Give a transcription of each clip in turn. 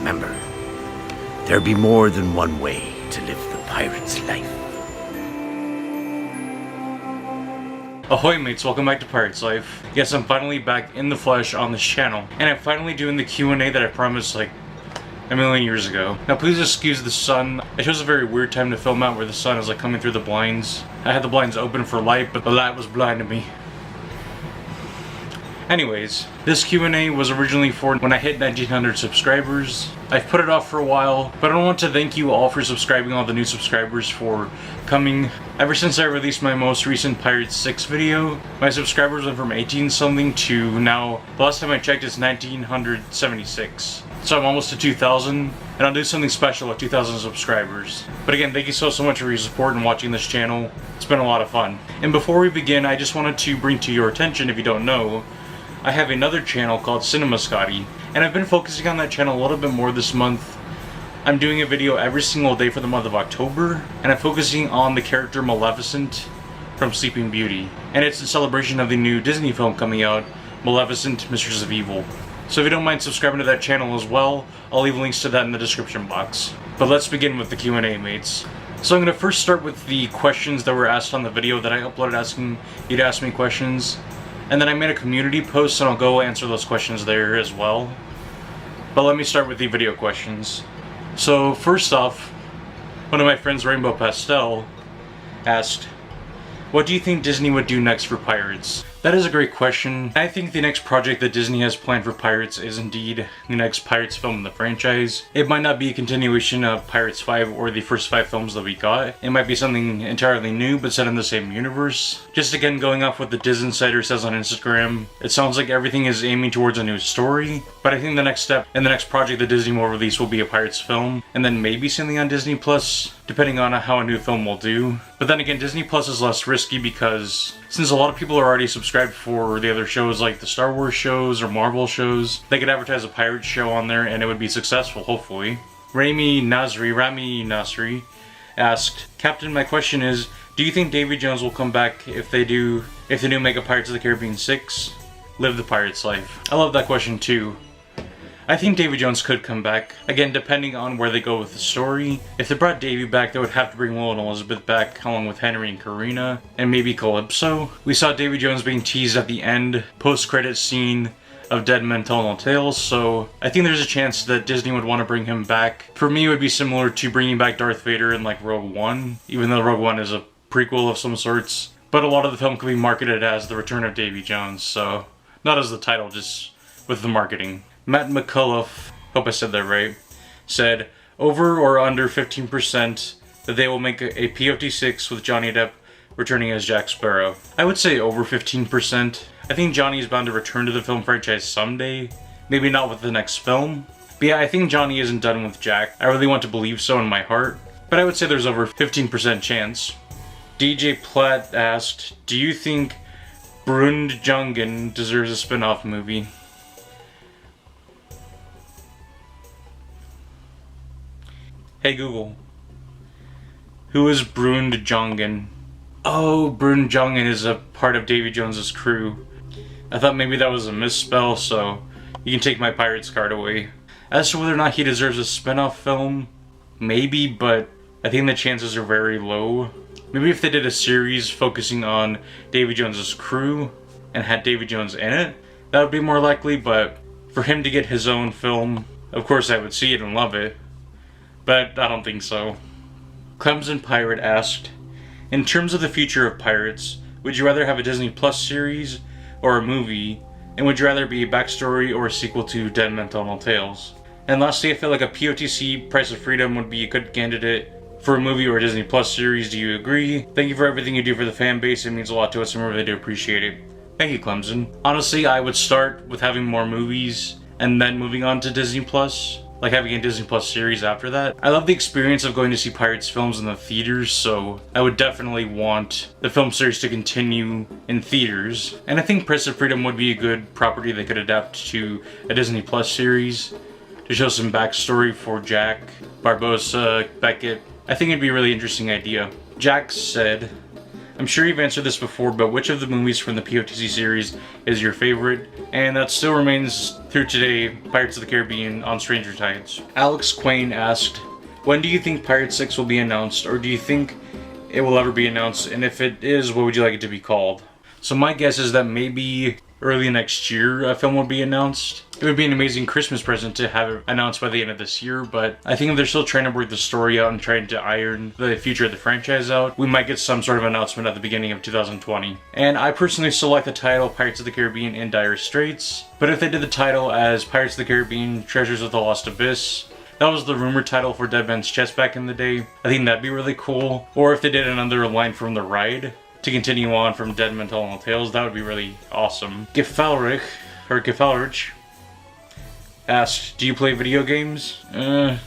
remember, there be more than one way to live the pirate's life. Ahoy mates, welcome back to Pirate's Life. Yes, I'm finally back in the flesh on this channel, and I'm finally doing the Q&A that I promised like a million years ago. Now please excuse the sun. I chose a very weird time to film out where the sun is like coming through the blinds. I had the blinds open for light, but the light was blinding me. Anyways, this Q&A was originally for when I hit 1900 subscribers. I've put it off for a while, but I want to thank you all for subscribing, all the new subscribers for coming. Ever since I released my most recent Pirates 6 video, my subscribers went from 18 something to now, the last time I checked, it's 1976. So I'm almost to 2,000, and I'll do something special with 2,000 subscribers. But again, thank you so much for your support and watching this channel. It's been a lot of fun. And before we begin, I just wanted to bring to your attention, if you don't know, I have another channel called Cinema Scotty, and I've been focusing on that channel a little bit more this month. I'm doing a video every single day for the month of October, and I'm focusing on the character Maleficent from Sleeping Beauty. And it's in celebration of the new Disney film coming out, Maleficent, Mistress of Evil. So if you don't mind subscribing to that channel as well, I'll leave links to that in the description box. But let's begin with the Q&A, mates. So I'm going to first start with the questions that were asked on the video that I uploaded asking you to ask me questions. And then I made a community post and I'll go answer those questions there as well. But let me start with the video questions. So first off, one of my friends, Rainbow Pastel, asked, what do you think Disney would do next for Pirates? That is a great question. I think the next project that Disney has planned for Pirates is indeed the next Pirates film in the franchise. It might not be a continuation of Pirates 5 or the first 5 films that we got. It might be something entirely new but set in the same universe. Just again going off what the Disney Insider says on Instagram, it sounds like everything is aiming towards a new story. But I think the next step and the next project that Disney will release will be a Pirates film, and then maybe something on Disney Plus, depending on how a new film will do. But then again, Disney Plus is less risky because since a lot of people are already subscribed for the other shows like the Star Wars shows or Marvel shows, they could advertise a Pirates show on there and it would be successful, hopefully. Rami Nasri asked, Captain, my question is, do you think Davy Jones will come back if they do make a Pirates of the Caribbean 6? Live the Pirate's Life. I love that question too. I think Davy Jones could come back, again depending on where they go with the story. If they brought Davy back, they would have to bring Will and Elizabeth back along with Henry and Karina, and maybe Calypso. We saw Davy Jones being teased at the end, post-credit scene of Dead Men Tell No Tales, so I think there's a chance that Disney would want to bring him back. For me, it would be similar to bringing back Darth Vader in like Rogue One, even though Rogue One is a prequel of some sorts. But a lot of the film could be marketed as The Return of Davy Jones, so not as the title, just with the marketing. Matt McCullough, hope I said that right, said over or under 15% that they will make a POT6 with Johnny Depp returning as Jack Sparrow. I would say over 15%. I think Johnny is bound to return to the film franchise someday. Maybe not with the next film. But yeah, I think Johnny isn't done with Jack. I really want to believe so in my heart. But I would say there's over 15% chance. DJ Platt asked, do you think Brundjungen deserves a spin-off movie? Hey Google, who is Brundjungen? Oh, Brundjungen is a part of Davy Jones's crew. I thought maybe that was a misspell, so you can take my Pirates card away. As to whether or not he deserves a spin-off film, maybe, but I think the chances are very low. Maybe if they did a series focusing on Davy Jones's crew and had Davy Jones in it, that would be more likely, but for him to get his own film, of course I would see it and love it. But I don't think so. Clemson Pirate asked, in terms of the future of Pirates, would you rather have a Disney Plus series or a movie? And would you rather be a backstory or a sequel to Dead Men Tell No Tales? And lastly, I feel like a POTC, Price of Freedom, would be a good candidate for a movie or a Disney Plus series. Do you agree? Thank you for everything you do for the fan base. It means a lot to us and we really do appreciate it. Thank you, Clemson. Honestly, I would start with having more movies and then moving on to Disney Plus. Like having a Disney Plus series after that. I love the experience of going to see Pirates films in the theaters, so I would definitely want the film series to continue in theaters. And I think Price of Freedom would be a good property they could adapt to a Disney Plus series to show some backstory for Jack, Barbossa, Beckett. I think it'd be a really interesting idea. Jack said, I'm sure you've answered this before, but which of the movies from the POTC series is your favorite? And that still remains through today, Pirates of the Caribbean on Stranger Tides. Alex Quain asked, when do you think Pirate 6 will be announced, or do you think it will ever be announced? And if it is, what would you like it to be called? So my guess is that maybe early next year a film will be announced. It would be an amazing Christmas present to have it announced by the end of this year, but I think if they're still trying to work the story out and trying to iron the future of the franchise out, we might get some sort of announcement at the beginning of 2020. And I personally still like the title Pirates of the Caribbean in Dire Straits, but if they did the title as Pirates of the Caribbean Treasures of the Lost Abyss, that was the rumored title for Dead Man's Chest back in the day, I think that'd be really cool. Or if they did another line from the ride to continue on from Dead Men Tell No Tales, that would be really awesome. Gefalrich asked, do you play video games? A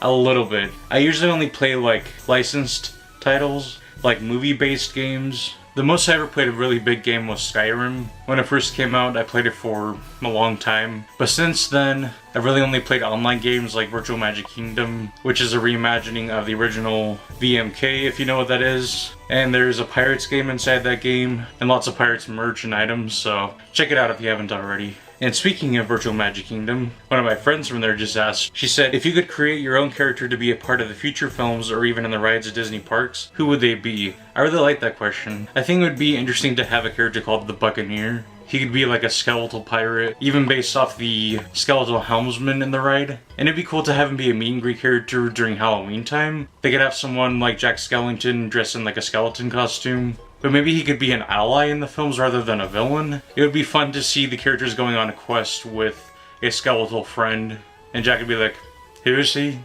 little bit. I usually only play like licensed titles, like movie-based games. The most I ever played a really big game was Skyrim. When it first came out, I played it for a long time. But since then, I've really only played online games like Virtual Magic Kingdom, which is a reimagining of the original VMK, if you know what that is. And there's a Pirates game inside that game, and lots of Pirates merch and items, so check it out if you haven't already. And speaking of Virtual Magic Kingdom, one of my friends from there just asked, she said, if you could create your own character to be a part of the future films or even in the rides at Disney parks, who would they be? I really like that question. I think it would be interesting to have a character called the Buccaneer. He could be like a skeletal pirate, even based off the skeletal helmsman in the ride. And it'd be cool to have him be a meet and greet character during Halloween time. They could have someone like Jack Skellington dressed in like a skeleton costume. But maybe he could be an ally in the films rather than a villain. It would be fun to see the characters going on a quest with a skeletal friend. And Jack would be like, who is he?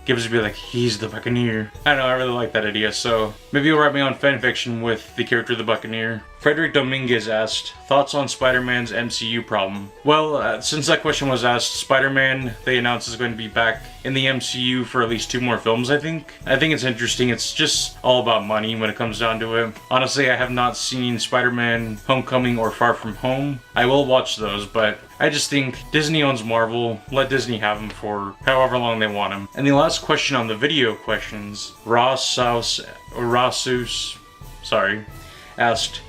Gibbs would be like, he's the Buccaneer. I don't know, I really like that idea, so maybe you'll write me on fanfiction with the character the Buccaneer. Frederick Dominguez asked, thoughts on Spider-Man's MCU problem? Well, since that question was asked, Spider-Man, they announced, is going to be back in the MCU for at least 2 more films, I think. I think it's interesting. It's just all about money when it comes down to it. Honestly, I have not seen Spider-Man Homecoming or Far From Home. I will watch those, but I just think Disney owns Marvel. Let Disney have them for however long they want them. And the last question on the video questions, Rasus, asked,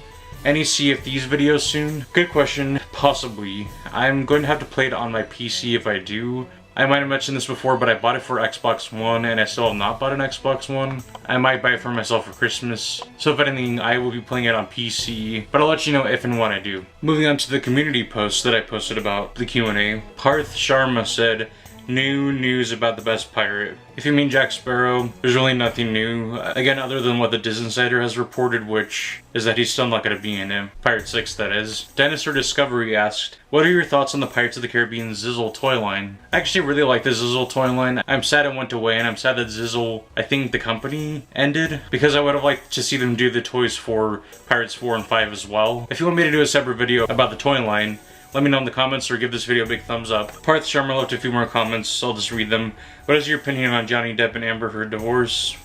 any Sea of Thieves videos soon? Good question. Possibly. I'm going to have to play it on my PC if I do. I might have mentioned this before, but I bought it for Xbox One and I still have not bought an Xbox One. I might buy it for myself for Christmas. So if anything, I will be playing it on PC, but I'll let you know if and when I do. Moving on to the community post that I posted about the Q&A. Parth Sharma said, new news about the best pirate. If you mean Jack Sparrow, there's really nothing new. Again, other than what the Diz Insider has reported, which is that he's still not going to be in it. Pirate 6, that is. Dinosaur Discovery asked, what are your thoughts on the Pirates of the Caribbean Sizzle toy line? I actually really like the Sizzle toy line. I'm sad it went away, and I'm sad that Sizzle, I think the company, ended, because I would have liked to see them do the toys for Pirates 4 and 5 as well. If you want me to do a separate video about the toy line, let me know in the comments or give this video a big thumbs up. Parth Sharma left a few more comments, so I'll just read them. What is your opinion on Johnny Depp and Amber Heard divorce?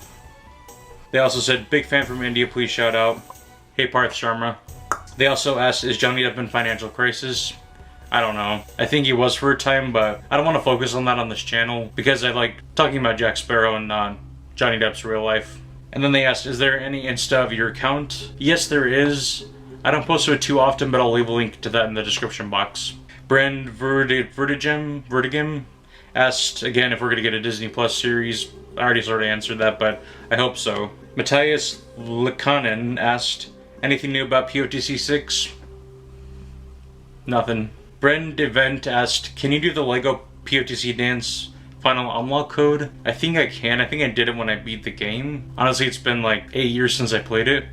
They also said, big fan from India, please shout out. Hey Parth Sharma. They also asked, is Johnny Depp in financial crisis? I don't know. I think he was for a time, but I don't want to focus on that on this channel because I like talking about Jack Sparrow and Johnny Depp's real life. And then they asked, is there any Insta of your account? Yes, there is. I don't post to it too often, but I'll leave a link to that in the description box. Brand Vertigim asked again if we're going to get a Disney Plus series. I already sort of answered that, but I hope so. Matthias Lekanen asked, anything new about POTC 6? Nothing. Brand Event asked, can you do the Lego POTC dance final unlock code? I think I can. I think I did it when I beat the game. Honestly, it's been like 8 years since I played it.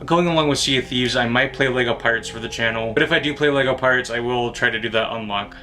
Going along with Sea of Thieves, I might play Lego Pirates for the channel, but if I do play Lego Pirates, I will try to do that unlock.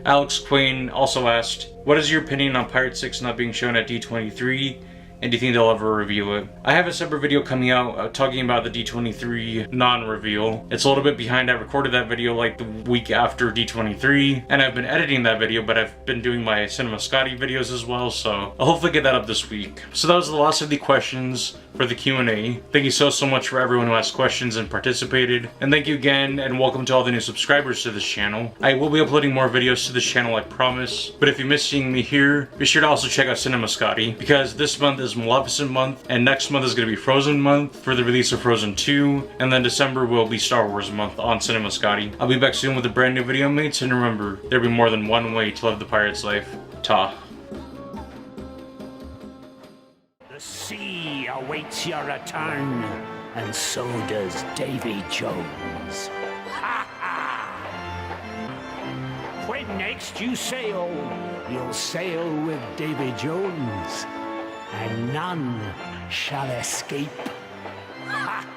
Alex Quain also asked, what is your opinion on Pirate 6 not being shown at D23, and do you think they'll ever reveal it? I have a separate video coming out talking about the D23 non-reveal. It's a little bit behind. I recorded that video like the week after D23, and I've been editing that video, but I've been doing my Cinema Scotty videos as well, so I'll hopefully get that up this week. So that was the last of the questions for the Q&A. Thank you so much for everyone who asked questions and participated. And thank you again, and welcome to all the new subscribers to this channel. I will be uploading more videos to this channel, I promise. But if you miss seeing me here, be sure to also check out Cinema Scotty, because this month is is Maleficent month, and next month is going to be Frozen month for the release of Frozen 2, and then December will be Star Wars month on Cinema Scotty. I'll be back soon with a brand new video, mates, and remember, there'll be more than one way to live the pirate's life. Ta. The sea awaits your return, and so does Davy Jones. Ha ha! When next you sail, you'll sail with Davy Jones, and none shall escape. Ha